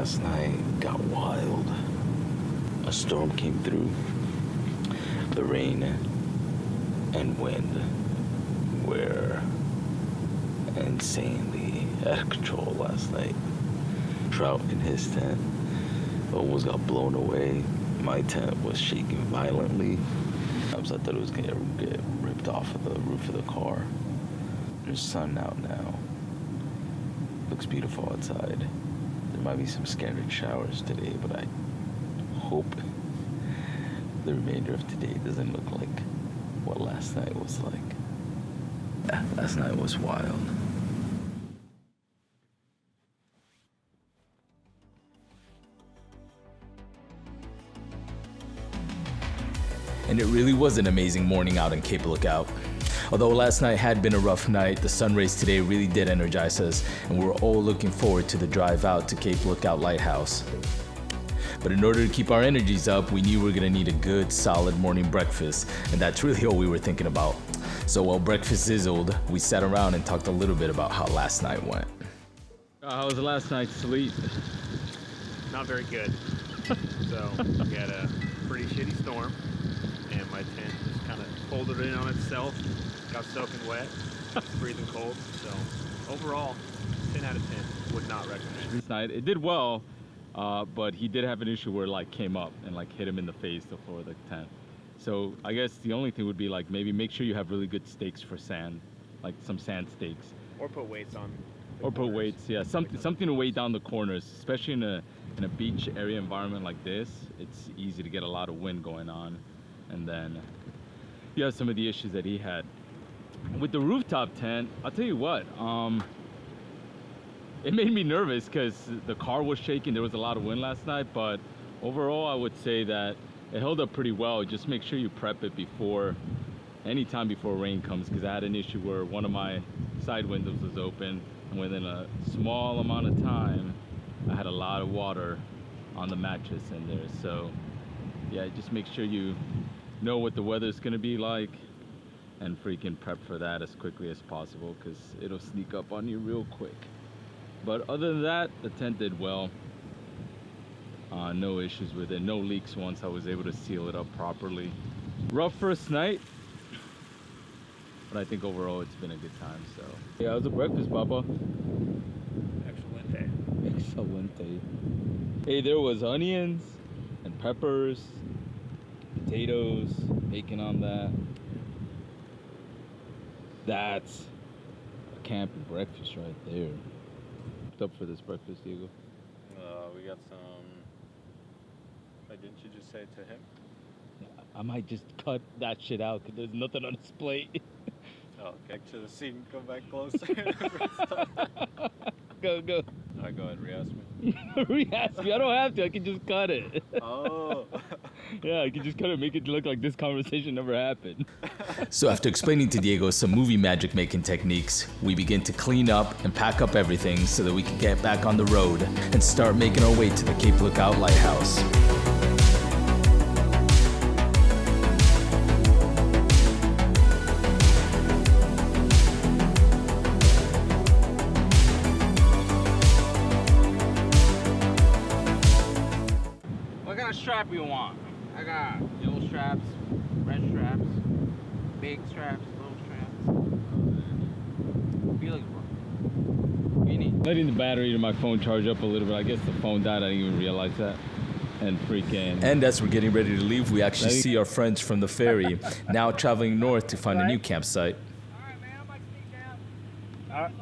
last night got wild. A storm came through. The rain and wind were insanely out of control last night. Trout in his tent almost got blown away. My tent was shaking violently. I thought it was gonna get ripped off of the roof of the car. There's sun out now. Looks beautiful outside. There might be some scattered showers today, but I hope the remainder of today doesn't look like what last night was like. Last night was wild. And it really was an amazing morning out in Capel Lookout. Although last night had been a rough night, the sun rays today really did energize us, and we're all looking forward to the drive out to Capel Lookout Lighthouse. But in order to keep our energies up, we knew we were gonna need a good, solid morning breakfast, and that's really all we were thinking about. So while breakfast sizzled, we sat around and talked a little bit about how last night went. How was last night's sleep? Not very good. So we had a pretty shitty storm, and my tent just kind of folded in on itself, got soaking wet, freezing cold. So overall, 10 out of 10. Would not recommend. This night it did well, but he did have an issue where it like came up and like hit him in the face, the floor of the tent. So I guess the only thing would be like maybe make sure you have really good stakes for sand, like some sand stakes. Or put weights on. Or put weights, yeah, something to weigh down the corners, especially in a beach area environment like this. It's easy to get a lot of wind going on, and then you have some of the issues that he had with the rooftop tent. I'll tell you what, it made me nervous because the car was shaking. There was a lot of wind last night, but overall I would say that it held up pretty well. Just make sure you prep it before, anytime before rain comes, because I had an issue where one of my side windows was open, and within a small amount of time I had a lot of water on the mattress in there. So yeah, just make sure you know what the weather's gonna be like and freaking prep for that as quickly as possible, because it'll sneak up on you real quick. But other than that, the tent did well. No issues with it, no leaks once I was able to seal it up properly. Rough first night, but I think overall it's been a good time. So yeah, how's the breakfast, Papa? Excelente. Hey, there was onions and peppers, potatoes, bacon on that. That's a camping breakfast right there. What's up for this breakfast, Diego? We got some. Didn't you just say it to him? I might just cut that shit out because there's nothing on his plate. Oh, okay. To the seat and come back closer. Go. All right, go ahead, re-ask me. Re-ask me? I don't have to. I can just cut it. Oh. Yeah, I can just cut it, make it look like this conversation never happened. So after explaining to Diego some movie magic making techniques, we begin to clean up and pack up everything so that we can get back on the road and start making our way to the Capel Lookout Lighthouse. What kind of strap you want? I got yellow straps, red straps, big straps, little straps. What you looking for? You need. Letting the battery to my phone charge up a little bit. I guess the phone died. I didn't even realize that. And freaking. And as we're getting ready to leave, we actually see our friends from the ferry now traveling north to find a new campsite. All right, man. I'm like sneak down.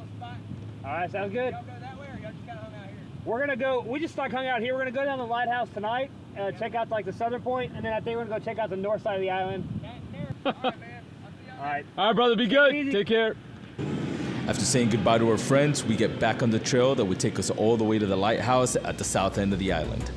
All right, sounds good. Y'all go that way, or y'all just got hung out here? We're gonna go. We just like hung out here. We're gonna go down the lighthouse tonight, check out like the southern point, and then I think we're gonna go check out the north side of the island. All right, man. I'll see y'all. All right, brother. Be good. Take care. After saying goodbye to our friends, we get back on the trail that would take us all the way to the lighthouse at the south end of the island.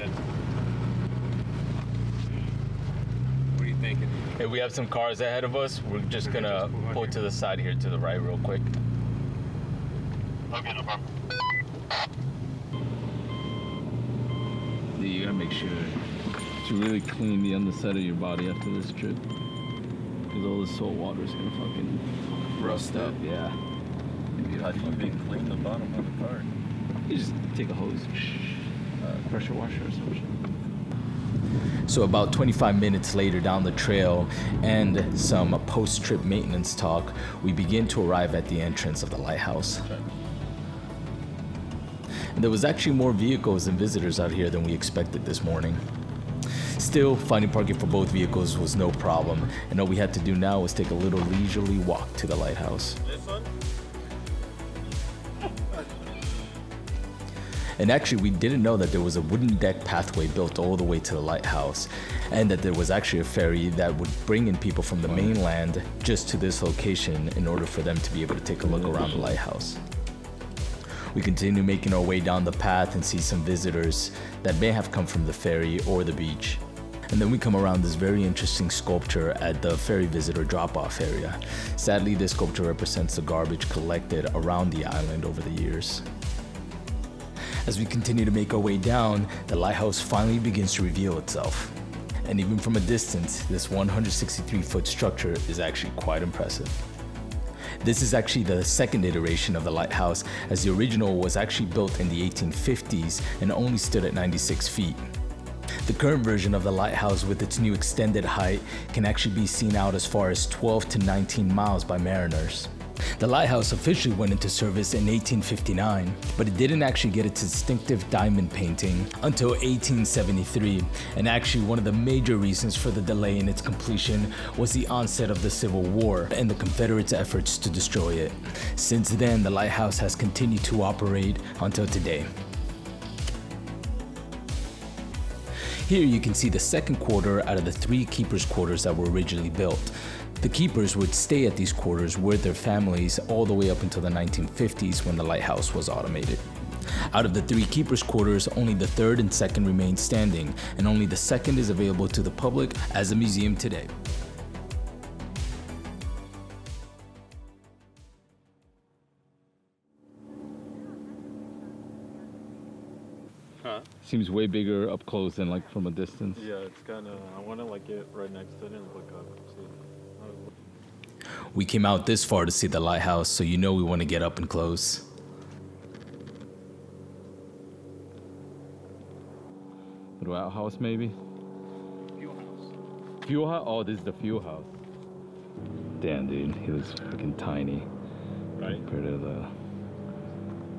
ahead. What are you thinking? Hey, we have some cars ahead of us. We're just gonna pull to the side here to the right real quick. Okay, no problem. You gotta make sure to really clean the underside of your body after this trip, because all the salt water is gonna fucking rust up. Yeah. How do you even clean the bottom of the car? You just take a hose, pressure washer or some shit. So about 25 minutes later down the trail and some post-trip maintenance talk, we begin to arrive at the entrance of the lighthouse. And there was actually more vehicles and visitors out here than we expected this morning. Still, finding parking for both vehicles was no problem, and all we had to do now was take a little leisurely walk to the lighthouse. This one? And actually, we didn't know that there was a wooden deck pathway built all the way to the lighthouse, and that there was actually a ferry that would bring in people from the mainland just to this location in order for them to be able to take a look around the lighthouse. We continue making our way down the path and see some visitors that may have come from the ferry or the beach. And then we come around this very interesting sculpture at the ferry visitor drop-off area. Sadly, this sculpture represents the garbage collected around the island over the years. As we continue to make our way down, the lighthouse finally begins to reveal itself. And even from a distance, this 163-foot structure is actually quite impressive. This is actually the second iteration of the lighthouse, as the original was actually built in the 1850s and only stood at 96 feet. The current version of the lighthouse, with its new extended height, can actually be seen out as far as 12 to 19 miles by mariners. The lighthouse officially went into service in 1859, but it didn't actually get its distinctive diamond painting until 1873, and actually one of the major reasons for the delay in its completion was the onset of the Civil War and the Confederates' efforts to destroy it. Since then, the lighthouse has continued to operate until today. Here you can see the second quarter out of the 3 keepers' quarters that were originally built. The keepers would stay at these quarters with their families all the way up until the 1950s when the lighthouse was automated. Out of the 3 keepers' quarters, only the third and second remain standing, and only the second is available to the public as a museum today. Huh? Seems way bigger up close than like from a distance. Yeah, it's kind of. I want to like get right next to it and look up. See. We came out this far to see the lighthouse, so you know we want to get up and close. Little outhouse maybe? Fuel house. Fuel house? Oh, this is the fuel house. Damn, dude, he looks freaking tiny. Right? Compared to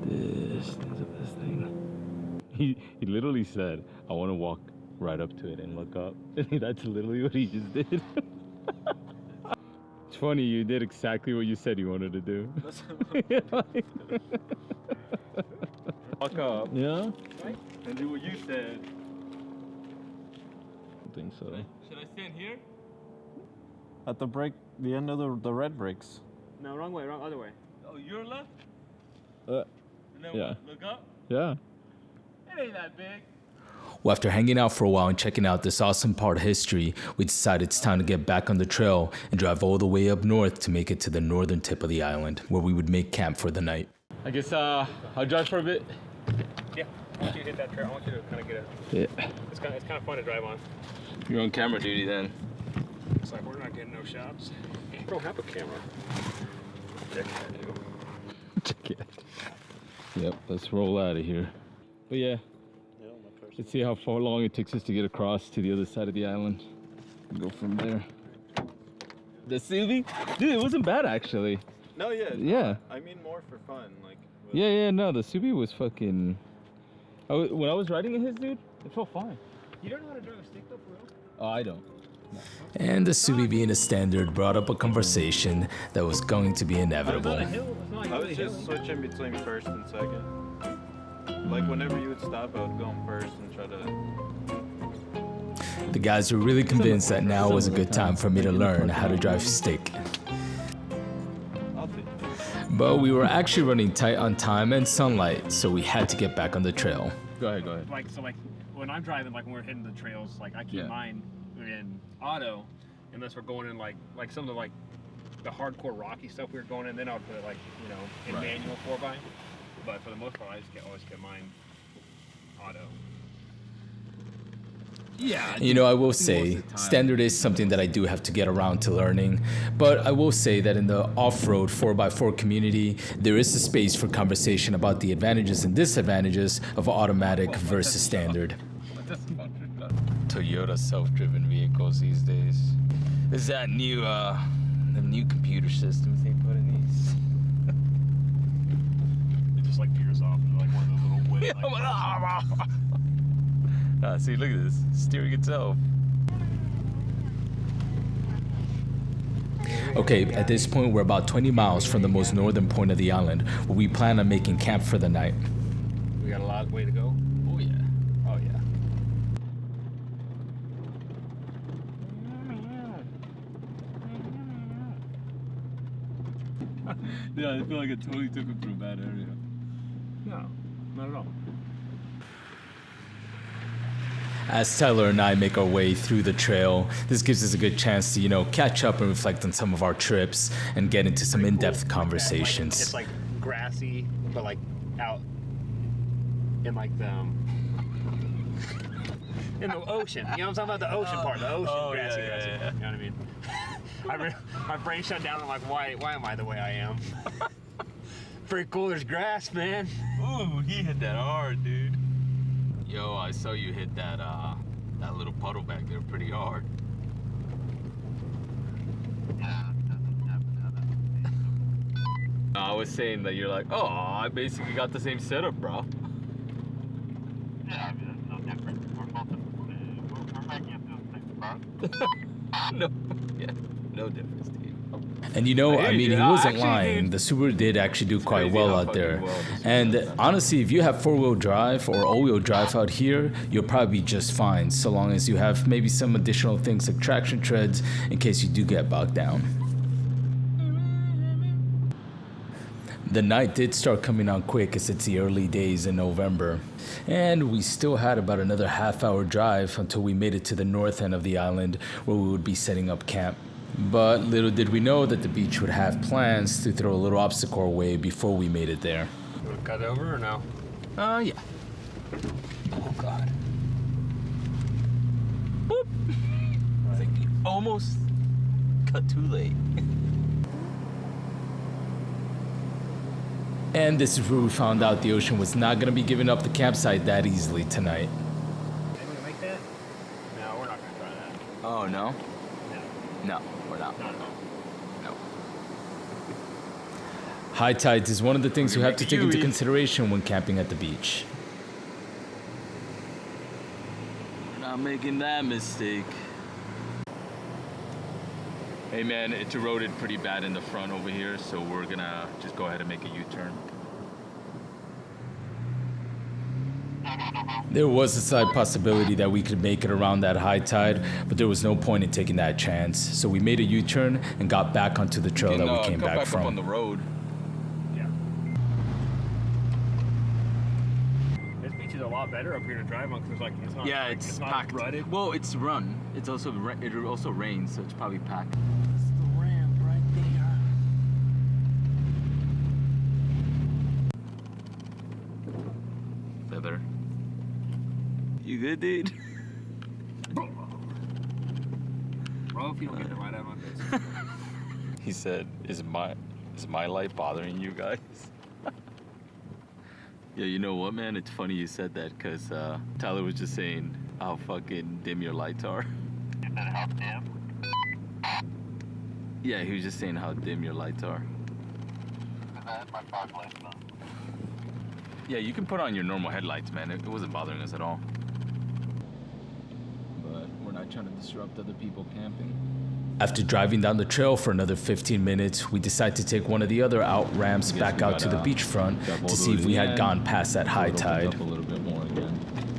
this is the best thing. He literally said, I want to walk right up to it and look up. That's literally what he just did. It's funny, you did exactly what you said you wanted to do. Walk up. Yeah? And do what you said. I think so. Should I stand here? At the break, the end of the red brakes. No, wrong way, other way. Oh, you're left? Uh, And then yeah. what? Look up? Yeah. It ain't that big. Well, after hanging out for a while and checking out this awesome part of history, we decided it's time to get back on the trail and drive all the way up north to make it to the northern tip of the island, where we would make camp for the night. I guess I'll drive for a bit. Yeah. I want you to hit that trail. I want you to kind of get a. Yeah. It's kind of fun to drive on. You're on camera duty then. It's like we're not getting no shots. I don't have a camera. Check that, Check it. Yep, let's roll out of here. But yeah, let's see how far long it takes us to get across to the other side of the island. Go from there. The Subi? Dude, it wasn't bad actually. No, yeah. Yeah. I mean more for fun, like. Yeah, no, the Subi was fucking... when I was riding in his, dude, it felt fine. You don't know how to drive a stick though, for real? Oh, I don't. And the Subi, being a standard, brought up a conversation that was going to be inevitable. It's not like I really was hill. just switching between first and second. Like whenever you would stop, I would go on first and try to. The guys were really convinced that now was a good time for me to learn how to drive stick. I'll take it. But we were actually running tight on time and sunlight, so we had to get back on the trail. Go ahead. Like when I'm driving, like when we're hitting the trails, like I keep mine in auto, unless we're going in like some of the like the hardcore rocky stuff we were going in. Then I would put it like in manual 4x. But for the most part, I just always kept mine auto. Yeah. You know, I will say, standard is something that I do have to get around to learning, but I will say that in the off-road 4x4 community, there is a space for conversation about the advantages and disadvantages of automatic versus standard. Toyota self-driven vehicles these days. Is that new, the new computer systems they put in these? It just like veers off into like one of those little wet, See, look at this, steering itself. Okay, at this point, we're about 20 miles from the most northern point of the island, where we plan on making camp for the night. We got a lot way to go. Oh yeah. Oh yeah. Yeah, I feel like it totally took him through a bad area. No, not at all. As Tyler and I make our way through the trail, this gives us a good chance to, catch up and reflect on some of our trips and get into some in-depth conversations. It's like grassy, but like out in like the in the ocean. You know what I'm talking about? The ocean part, the ocean, grassy. Yeah. You know what I mean? My brain shut down. I'm like, why am I the way I am? Pretty cool. There's grass, man. Ooh, he hit that hard, dude. Yo, I saw you hit that that little puddle back there pretty hard. I was saying that you're like, oh, I basically got the same setup, bro. Yeah, I mean, it's no different. We're making it to the same spot. No difference, dude. And he wasn't lying. The Subaru did actually do quite well out there. And honestly, if you have four-wheel drive or all-wheel drive out here, you'll probably be just fine, so long as you have maybe some additional things like traction treads in case you do get bogged down. The night did start coming on quick as it's the early days in November. And we still had about another half-hour drive until we made it to the north end of the island where we would be setting up camp. But little did we know that the beach would have plans to throw a little obstacle our way before we made it there. You want to cut over or no? Yeah. Oh, God. Boop. It's like you almost cut too late. And this is where we found out the ocean was not going to be giving up the campsite that easily tonight. Maybe we make that? No, we're not going to try that. Oh, no? No. No, we're not. Not at all. No. High tides is one of the things you have to take into Yui. consideration when camping at the beach. We're not making that mistake. Hey man, it's eroded pretty bad in the front over here, so we're gonna just go ahead and make a U-turn. There was a slight possibility that we could make it around that high tide, but there was no point in taking that chance. So we made a U-turn and got back onto the trail that we came come back up on from. the road. Yeah. This beach is a lot better up here to drive on because it's not. Yeah, like, it's not packed. rutted. Well, it's run. It's also it also rains, so it's probably packed. It's the ramp right there. Is that better? You good, dude? Bro, if you don't get it right out of my face. He said, "Is my light bothering you guys?" Yeah, you know what, man? It's funny you said that because Tyler was just saying how fucking dim your lights are. You said how dim? Yeah, he was just saying how dim your lights are. Because I had my fog lights on. Yeah, you can put on your normal headlights, man. It wasn't bothering us at all. But we're not trying to disrupt other people camping. After driving down the trail for another 15 minutes, we decided to take one of the other out ramps back out to the beachfront to see if we had gone past that high tide. A little bit more again.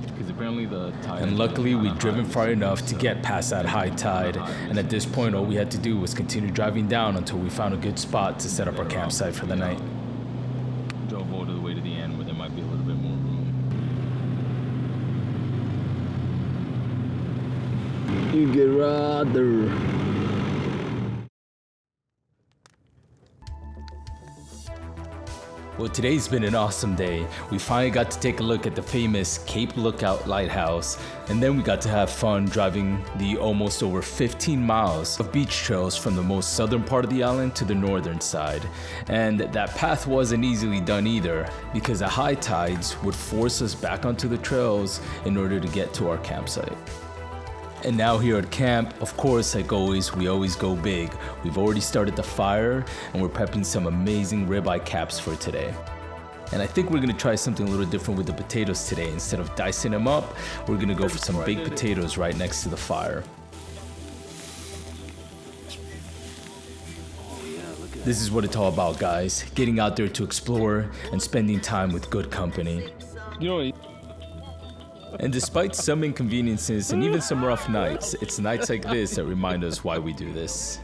Because apparently the tide. And luckily, we'd driven far enough to get past that high tide, and at this point, all we had to do was continue driving down until we found a good spot to set up our campsite for the night. Drove all the way to the end where there might be a little bit more room. You get rather. Well, today's been an awesome day. We finally got to take a look at the famous Capel Lookout Lighthouse, and then we got to have fun driving the almost over 15 miles of beach trails from the most southern part of the island to the northern side. And that path wasn't easily done either, because the high tides would force us back onto the trails in order to get to our campsite. And now here at camp, of course, like always, we always go big. We've already started the fire and we're prepping some amazing ribeye caps for today. And I think we're gonna try something a little different with the potatoes today. Instead of dicing them up, we're gonna go for some baked potatoes right next to the fire. This is what it's all about, guys. Getting out there to explore and spending time with good company. You know, And despite some inconveniences and even some rough nights, it's nights like this that remind us why we do this.